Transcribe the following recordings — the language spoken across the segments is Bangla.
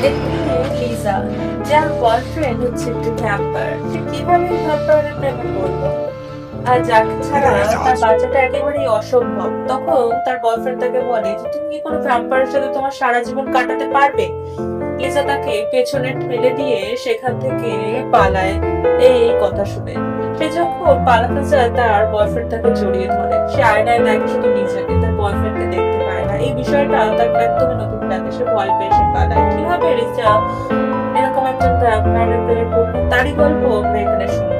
এদিকে লিজা, যার বয়ফ্রেন্ড হচ্ছে একটি ভ্যাম্পায়ার, সে কিভাবে ভ্যাম্পায়ারের প্রেমে পড়লো আর যাকে ছাড়া তার বাচ্চাটা একেবারেই অসম্ভব। তখন তার বয়ফ্রেন্ড তাকে বলে যে তুমি কি কোনো ভ্যাম্পায়ারের সাথে তোমার সারা জীবন কাটাতে পারবে? লিজা তাকে পেছনে ঠেলে দিয়ে সেখান থেকে পালায় এই কথা শুনে। সে যখন পালাতে যায় তার বয়ফ্রেন্ড তাকে জড়িয়ে ধরে। সে আয়নায় দেখে শুধু নিজেকে, তার বয়ফ্রেন্ডকে দেখতে পায় না। এই বিষয়টা তার একদমই নতুন লাগে। সে ভয় পেয়ে সে পালায়। কিভাবে লিজা এরকম একজন ভ্যাম্পায়ারের প্রেমে পড়লো তারই গল্প আমরা এখানে শুনবো।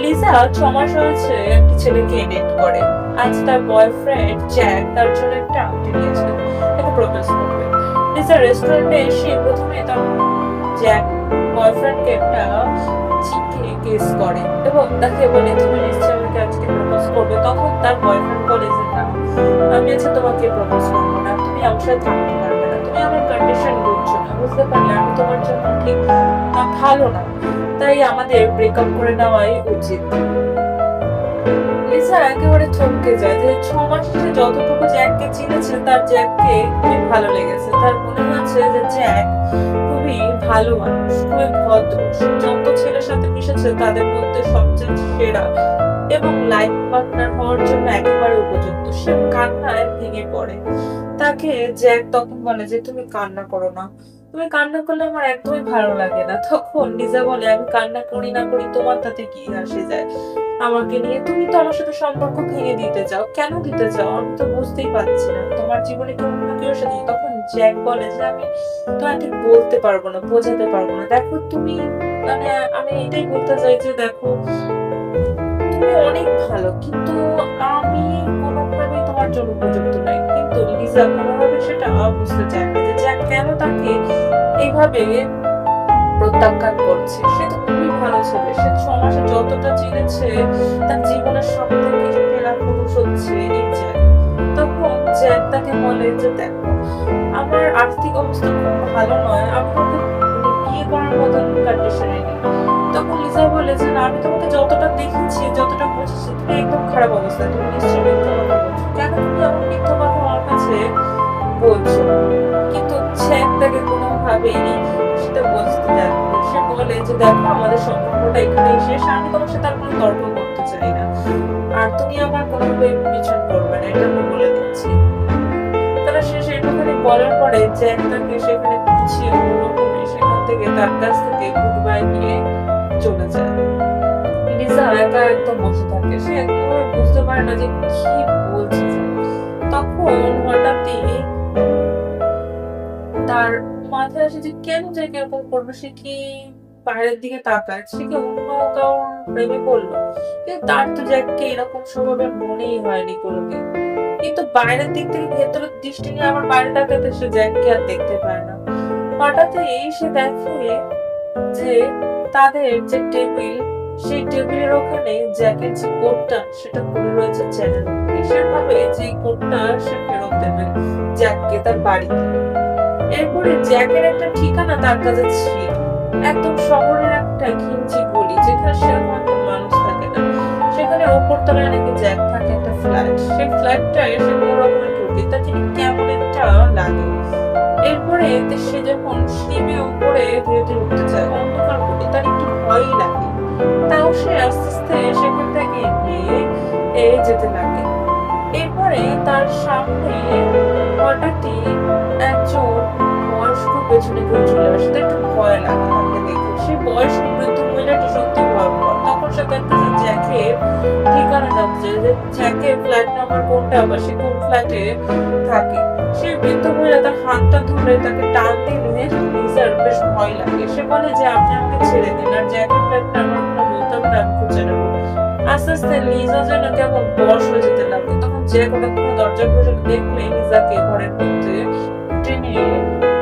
লিজা 6 মাস হয়েছে একটি ছেলেকে ডেট করে। আজ তার বয়ফ্রেন্ড জ্যাক তার জন্য একটা আংটি নিয়েছে, তাকে প্রপোজ করবে। লিজা রেস্টুরেন্টে এসে প্রথমে তার জ্যাক বয়ফ্রেন্ডকে একটা চিঠি কিস করে এবং তাকে বলে তুমি নিশ্চয়ই আমাকে আজকে প্রপোজ করবে। তখন তার বয়ফ্রেন্ড বলে যে না, আমি আজকে তোমাকে প্রপোজ করবো না, তুমি আমার সাথে থাকতে পারবে না, তুমি আমার কন্ডিশন বুঝছো না, বুঝতে পারলে আমি তোমার জন্য ঠিক ভালো না, তাই আমাদের ব্রেকআপ করে নেওয়াই উচিত। লিসা একেবারে থমকে যায় যে 6 মাস সে যতটুকু জ্যাককে চিনেছে তার জ্যাককে খুবই ভালো লেগেছে। তার মনে হচ্ছে যে জ্যাক খুবই ভালো মানুষ, খুবই ভদ্র। সে যত ছেলের সাথে মিশেছে তাদের মধ্যে সবচেয়ে সেরা এবং লাইফ পার্টনার হওয়ার জন্য একেবারে উপযুক্ত। সে কান্নায় ভেঙে পড়ে। তাকে জ্যাক তখন বলে যে তুমি কান্না করো না, তুমি কান্না করলে আমার একদমই ভালো লাগে না। তখন লিজা বলে আমি কান্না করি না করি তোমার তাতে কি আসে যায় আমাকে নিয়ে? তুমি তো আমার সাথে সম্পর্ক ভেঙে দিতে চাও, কেন দিতে চাও আমি তো বুঝতেই পারছি না। তোমার জীবনে কি অন্য কেউ সাথে? তখন জ্যাক বলে যে আমি তোমায় ঠিক বলতে পারবো না, বোঝাতে পারবো না। দেখো তুমি, মানে আমি এটাই বলতে চাই যে দেখো তুমি অনেক ভালো, কিন্তু আমি কোনোভাবেই তোমার জন্য উপযুক্ত নই। কিন্তু লিজা কোনোভাবে সেটা বুঝতে চায় না যে জ্যাক কেন তাকে এইভাবে প্রত্যাখ্যান করছে। সে তো খুবই ভালো ছেলে। সে 6 মাসে যতটা চিনেছে তার জীবনের সবথেকে সেরা পুরুষ হচ্ছে এই জ্যাক। তখন জ্যাক তাকে বলে যে দেখো আমার আর্থিক অবস্থা খুব ভালো নয়, আমি তোকে বিয়ে করার মতন কন্ডিশনে নেই। তখন লিজা বলে যে না, আমি তোমাকে যতটা দেখেছি, যতটা বুঝেছি তুমি একদম খারাপ অবস্থায়, তুমি নিশ্চয়ই মিথ্যা কথা বলছো। কেন তুমি এমন মিথ্যা কথা আমার কাছে বলছো? কিন্তু জ্যাক তাকে কোনোভাবেই সেটা বুঝতে দেয় না। সে বলে যে দেখো আমাদের সম্পর্কটা এখানেই শেষ, আমি তোমার সাথে আর কোনো তর্ক করতে চাই না, আর তুমি আমার কোনোভাবে পিছন করবে না, এটা আমি বলে দিচ্ছি। তারা শেষে একটুখানি বলার পরে জ্যাক তাকে সেখানে গুছিয়ে কোনোরকমে সেখান থেকে তার কাছ থেকে গুড বাই নিয়ে চলে যায়। লিজা একা একদম বসে থাকে। সে একদমই বুঝতে পারে না যে কি বলছে জ্যাক। তখন হঠাৎই তার মাথায় আসে যে কেন জ্যাক এরকম করবে। সে কি বাইরের দিকে তাকায়, সে কি অন্য কারোর প্রেমে পড়লো? কিন্তু তার তো জ্যাককে এরকম স্বভাবের মনেই হয়নি কোনোদিন। কিন্তু বাইরের দিক থেকে ভেতরের দৃষ্টি নিয়ে আবার বাইরে তাকাতে সে জ্যাককে আর দেখতে পায় না। হঠাৎই সে দেখে যে তাদের যে টেবিল, সেই টেবিলের ওখানে জ্যাকের যে কোটটা সেটা পড়ে রয়েছে চ্যানেল। সে ভাবে যে এই কোটটা সে ফেরত দেবে জ্যাককে তার বাড়িতে। এরপরে জ্যাকের একটা ঠিকানা তার কাছে ছিল, একদম শহরের একটা ঘিঞ্জি গলি যেখানে সেরকম একটা মানুষ থাকে না। সেখানে ওপর তলায় নাকি জ্যাক থাকে একটা ফ্ল্যাট। সেই ফ্ল্যাটটায় সে কোনো রকমের ঢুকে তার যিনি কেমন একটা লাগে। এরপরে সে যখন সিঁড়ি উপরে ধীরে ধীরে উঠতে চায় অন্ধকার গলি, তার একটু ভয়ই লাগে। তাও সে আস্তে আস্তে সেখান থেকে এগিয়ে যেতে লাগে। এরপরে তার সামনে হঠাৎই একজন বয়স্ক পেছনে কেউ চলে আসে। তার একটু ভয় লাগে তাকে দেখে। সেই বয়স্ক বৃদ্ধ মহিলাটি সত্যি ভয়ঙ্কর। তখন সে তার কাছে জ্যাকের ঠিকানা জানতে চায় যে জ্যাকের ফ্ল্যাট নাম্বার কোনটা বা সে কোন ফ্ল্যাটে থাকে। সেই বৃদ্ধ মহিলা তার হাতটা ধরে তাকে টান দিলে লিজার বেশ ভয় লাগে। সে বলে যে আপনি আমাকে ছেড়ে দিন, আর জ্যাকের ফ্ল্যাট নাম্বার বলতে হবে না, আমি খুঁজে নেবো। আস্তে আস্তে লিজা যেন কেমন বশ হয়ে যেতে লাগে। তখন জ্যাক হঠাৎ করে দরজা খুলে দেখলে লিজাকে ঘরের মধ্যে টেনে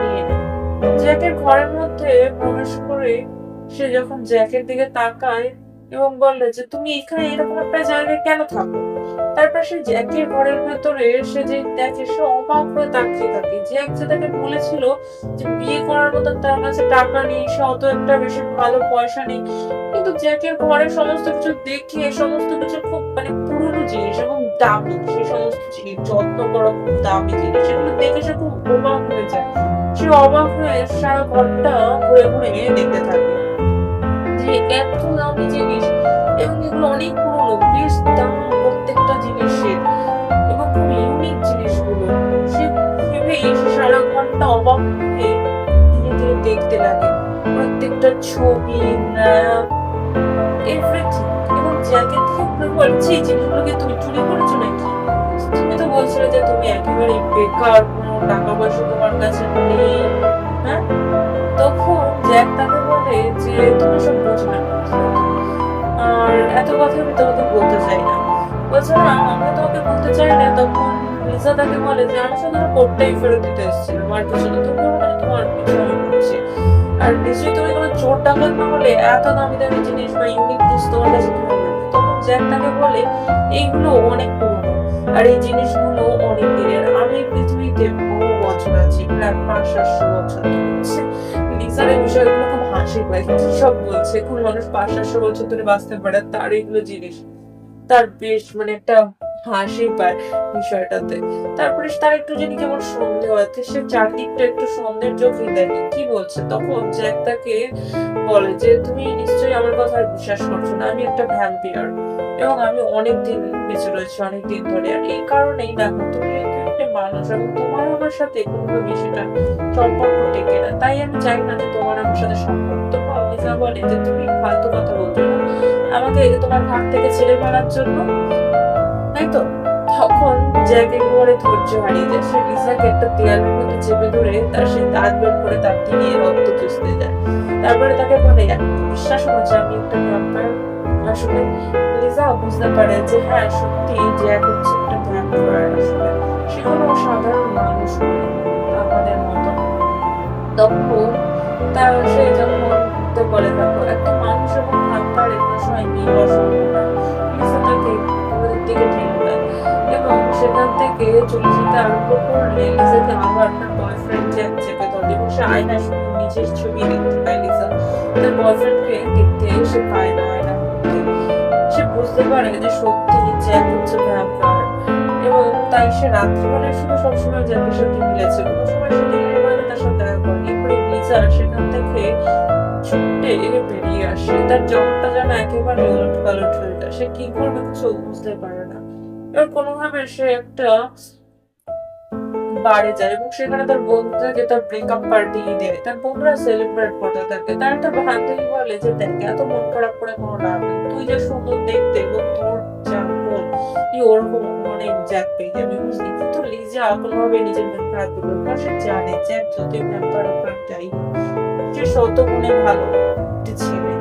নিয়ে নেয়। জ্যাকের ঘরের মধ্যে প্রবেশ করে সে যখন জ্যাকের দিকে তাকায় এবং বলে যে তুমি এখানে এরকম একটা জায়গায় কেন থাকো? তারপর সে জ্যাকের ঘরের ভেতরে সে যে দেখে, সে অবাক হয়ে তাকিয়ে থাকে। জ্যাক যে তাকে বলেছিল যে বিয়ে করার মতো তার কাছে টাকা নেই, সে অত একটা বেশি ভালো পয়সা নেই, কিন্তু জ্যাকের ঘরের সমস্ত কিছু দেখে সমস্ত কিছু খুব মানে পুরনো জিনিস এবং দামি, সেই সমস্ত জিনিস যত্ন করা খুব দামি জিনিস, সেগুলো দেখে সে খুব অবাক হয়ে যায়। সে অবাক হয়ে সারা ঘরটা ঘুরে ঘুরে দেখতে থাকে যে এত দামি জিনিস এবং এগুলো অনেক পুরনো, বেশ দাম প্রত্যেকটা জিনিসের এবং খুব ইউনিক জিনিসগুলো। সে ভেবেই সে সারা ঘন্টা অবাক হয়ে ধীরে ধীরে দেখতে লাগে প্রত্যেকটা ছবি, ম্যাপ, এভরিথিং। এবং জ্যাকেট থেকে বলছে এই জিনিসগুলোকে তুমি চুরি করেছো নাকি? তুমি তো বলছিলে যে তুমি একেবারে বেকার, কোনো টাকা পয়সা তোমার কাছে নেই। হ্যাঁ, তখন জ্যাক তাকে বলে যে তুমি সব বোঝো না, আর এত কথা আমি তোমাকে বলতে চাই না। বলছে না আমি তোমাকে বলতে চাই না। তখন লিজা তাকে বলে যে আমি শুধু কোটটাই ফেরত দিতে এসেছিলাম, আর কিছু না। তুমি বলো না তোমার পিছনে আমি ঘুরছি, আর নিশ্চয়ই তুমি কোনো চোর ডাকাত না হলে এত দামি দামি জিনিস বা ইউনিক জিনিস তোমার কাছে কিভাবে আসবে? তখন জ্যাক তাকে বলে এইগুলো অনেক পুরনো, আর এই জিনিসগুলো অনেক দিনের। আমি পৃথিবীতে বহু বছর আছি, প্রায় ৫০০ বছর। লিজার এই বিষয়গুলো খুব হাসি পায়, সব বলছে কোন মানুষ ৫০০ বছর ধরে বাঁচতে পারে, তার এগুলো জিনিস তার বেশ একটা হাসি পায় বিষয়টাতে। তারপরে তার একটু জানি কেমন সন্দেহ হয়, সে চারদিকটা একটু সন্দেহের চোখেই দেখে কি বলছে। তখন জ্যাক তাকে বলে যে তুমি নিশ্চয়ই আমার কথা আর বিশ্বাস করছো না, আমি একটা ভ্যাম্পিয়ার এবং আমি অনেকদিন বেঁচে রয়েছি, অনেকদিন ধরে। আর এই কারণেই দেখো তুমি একটা মানুষ এবং তোমার আমার সাথে কোনোভাবে সেটা সম্পর্ক টেকে না, তাই আমি চাই না যে তোমার আমার সাথে সম্পর্ক। তখন লিজা বলে যে তুমি ফালতু কথা বলছো না আমাকে তোমার হাত থেকে ছেড়ে মারার জন্য, তাই তো? তখন জ্যাক একেবারে ধৈর্য হারিয়ে যায়। সে লিজাকে একটা দেয়ালের মধ্যে চেপে ধরে তার সেই দাঁত বের করে তার দিকে রক্ত চুষতে যায়। তারপরে তাকে বলে বিশ্বাস হচ্ছে আমি একটা ভ্যাম্পায়ার। আসলে লিজা বুঝতে পারে যে হ্যাঁ সত্যি জ্যাক হচ্ছে একটা ভ্যাম্পায়ার। আসলে সে কোনো সাধারণ মানুষ নয় আমাদের মতো। তখন সে যখন বুঝতে পারে দেখো একটা মানুষ এবং ভ্যাম্পায়ার এগুলো সময় মিল অসম্ভব না। লিজা তাকে ওদের দিকে ঠেলে দেয় এবং সেখান থেকে চলে যেতে আরম্ভ করলে লিজাকে আবার তার বয়ফ্রেন্ড জ্যাক চেপে ধরে এবং সে আয়নায় শুধু নিজের ছবি দেখতে পায়। লিজা তার বয়ফ্রেন্ডকে দেখতে সে পায় না আয়নার মধ্যে। সে বুঝতে পারে যে সত্যি জ্যাক হচ্ছে ভ্যাম্পায়ার এবং তাই সে রাত্রিবেলায় শুধু সবসময় জ্যাকের সাথে মিলেছে, কোনো সময় সে দিনের বেলা তার সাথে দেখা করেনি। এরপরে লিজা সেখান থেকে ছুটে বেরিয়ে আসে। তার জগৎটা যেন একেবারে উলট পালট হয়ে যায়। সে কি করবে কিছু বুঝতে পারে না। এবার কোনোভাবে সে একটা বারে যায় এবং সেখানে তার বন্ধুদেরকে তার ব্রেকআপ পার্টি দেয়। তার বন্ধুরা সেলিব্রেট করতে থাকে। তার একটা বান্ধবী বলে যে দেখ এত মন খারাপ করে কোনো লাভ নেই, তুই যে সুন্দর দেখতে এবং তোর যা মন তুই ওরকম জ্যাক পেয়ে যাবে, বুঝলি? কিন্তু লিজা কোনোভাবে নিজের মন খারাপ করবে, কারণ সে জানে জ্যাক যদি ভ্যাম্পায়ার যাই সে শত গুণে ভালো একটি ছেলে।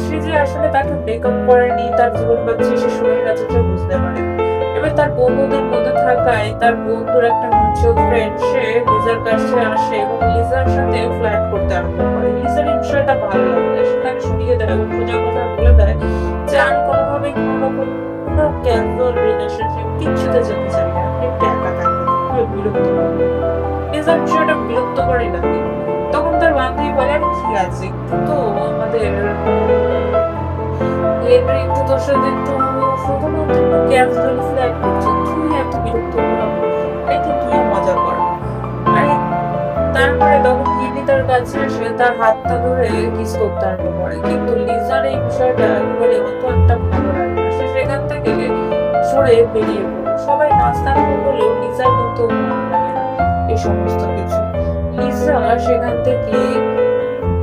সে যে আসলে তাকে ব্রেকআপ করেনি, তার জীবন বাঁচিয়ে সে সরে গেছে সে বুঝতে পারে। এবার তার বন্ধুদের মধ্যে থাকায় তার বন্ধুর একটা মিউচুয়াল ফ্রেন্ড সে লিজার কাছে আসে এবং লিজার সাথে ফ্লার্ট করতে আরম্ভ করে। লিজার এই বিষয়টা ভালো লাগে, সে তাকে সরিয়ে দেয় এবং সোজা কথা বলে দেয় যে আমি কোনোভাবেই কোনোরকম কোনো ক্যাজুয়াল রিলেশনশিপ কিচ্ছুতে যেতে চাই না, আপনি একটু একা থাকবেন। খুবই বিরক্ত করে লিজার বিষয়টা বিরক্ত করে লাগে। তখন তার বান্ধবী বলে আর কি আছে তো আমাদের হেনরি একটু তোর সাথে একটু শুধুমাত্র একটু ক্যাজুয়ালি ফ্লার্ট করছে, তুই এত বিরক্ত করা একটু তুইও মজা কর। আরে তারপরে তখন হেনরি তার কাছে এসে তার হাতটা ধরে কিস করতে আরম্ভ করে, কিন্তু লিজার এই বিষয়টা একেবারে অত একটা ভালো লাগে না। সে সেখান থেকে সরে বেরিয়ে পড়ে। সবাই নাচতে আরম্ভ করলেও লিজার কিন্তু ভালো লাগে না এই সমস্ত কিছু। লিজা সেখান থেকে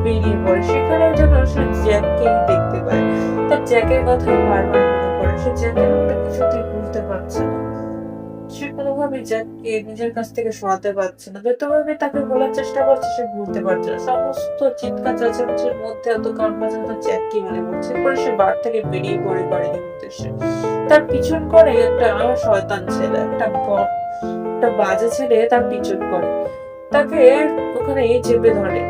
বেরিয়ে পড়ে। সেখানে যেন সে জ্যাককেই দেখতে পায়। তার জ্যাকের কথা বারবার মনে পড়ে। সে জ্যাকের একটা কিছুতেই বুঝতে পারছে না। সে কোনোভাবেই জ্যাককে নিজের কাছ থেকে সরাতে পারছে না। যতভাবে তাকে বলার চেষ্টা করছে সে বুঝতে পারছে না। সমস্ত চিৎকার চেঁচামেচির মধ্যে এত গান বাজানো জ্যাককে মনে পড়ছে। এরপরে সে বার থেকে বেরিয়ে পড়ে বাড়ির উদ্দেশ্যে। তার পিছন করে একটা শয়তান ছেলে, একটা বাজে ছেলে তার পিছন করে। তাকে ওখানে চেপে ধরে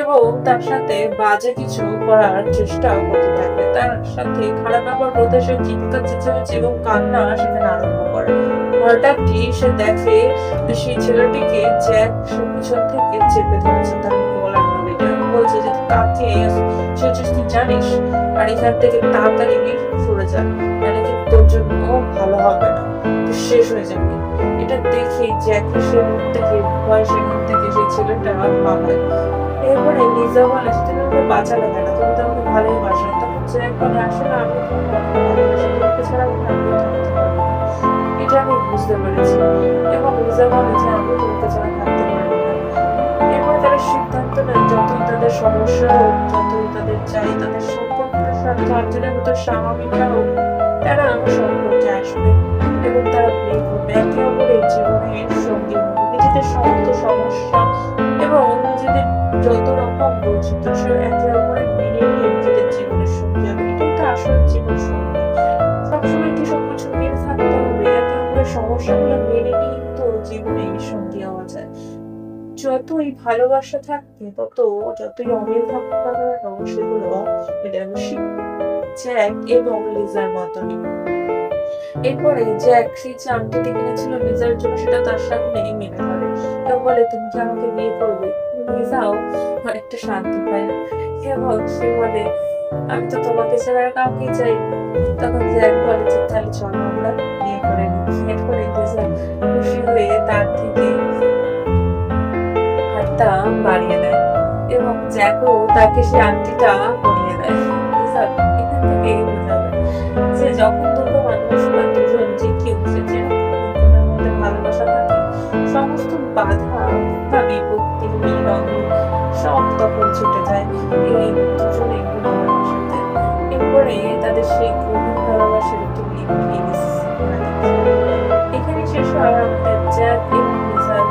এবং তার সাথে বাজে কিছু করার চেষ্টা করতে থাকে। তার সাথে খারাপ ব্যবহার করতে সে চিৎকার চেঁচামেচি এবং কান্না সেখানে আরম্ভ করে। হঠাৎই সে দেখে যে সেই ছেলেটিকে জ্যাক সে পিছন থেকে চেপে ধরেছে তার গলার নলিটা। বলছে যে কাকে সে তুই জানিস, আর এখান থেকে তাড়াতাড়ি সরে যা, মানে কিন্তু তোর জন্য ভালো হবে না। তুই শেষ হয়ে যাবে। এটা দেখে জ্যাকি সে ঘুম থেকে ভয় সে ঘুম থেকে সেই ছেলেটা পালায়। এরপরে লিজা বলে যে, "তুমি আমাকে বাঁচালে কেন? তুমি তো আমাকে ভালোই বাসো।" তখন জ্যাক বলে, "আসলে আমিও তোমাকে অনেক ভালোবাসি। তোমাকে ছাড়া আমি আমিও থাকতে পারবো না। এটা আমি বুঝতে পেরেছি।" এবং লিজা বলে যে, "আমিও তোমাকে ছাড়া থাকতে পারবো না।" এরপরে তারা সিদ্ধান্ত নেয় যতই তাদের সমস্যা হোক, যতই তাদের চাই তাদের সম্পর্কটা সাথে আর্জেনের মতো স্বাভাবিক না হোক, তারা আমার সম্পর্কে আসবে এবং তারা বিয়ে করবে। একে অপরের জীবনের সঙ্গী হবে। নিজেদের সমস্ত সমস্যা এবং নিজেদের যত রকম বৈচিত্র্য একে অপরের মেনে নিয়ে নিজেদের জীবনের সঙ্গী হবে। এটাই তো আসল জীবন সঙ্গী। সবসময় কি সবকিছু মেনে থাকতে হবে? একে অপরের সমস্যাগুলো মেনে নিয়েই তো জীবনে সঙ্গী হওয়া যায়। যতই ভালোবাসা থাকবে যতই অমিল থাকুক না কেন সেগুলো মেনে নেবে। জ্যাক এবং লিজার মতনই। এরপরে জ্যাক সেই যে আংটিটি কিনেছিল লিজার জন্য সেটা তার সামনেই মেনে ধরে এবং বলে, "তুমি কি আমাকে বিয়ে করবে?" লিজাও অনেকটা শান্তি পায় এবং সে বলে, "আমি তো তোমাকে ছাড়া আর কাউকেই চাই না।" তখন জ্যাক বলে যে, "তাহলে চলো আমরা বিয়ে করে নিই।" এরপরে লিজা খুশি হয়ে তার থেকে হাতটা বাড়িয়ে দেয় এবং জ্যাকও তাকে সেই আংটিটা পরিয়ে দেয়। লিজা এখান থেকেই বোঝা যায় যে যখন দুটো মানুষ বা দুজন যে কেউ সে যেরকম দুজনের মধ্যে ভালোবাসা থাকে, সমস্ত বাধা বা বিপত্তি, নীরব সব তখন ছুটে যায় এই দুজনের ভালোবাসাতে। এরপরে তাদের সেই গভীর ভালোবাসার একটি এখানে শেষ হয় আমাদের জ্যাক এবং লিজার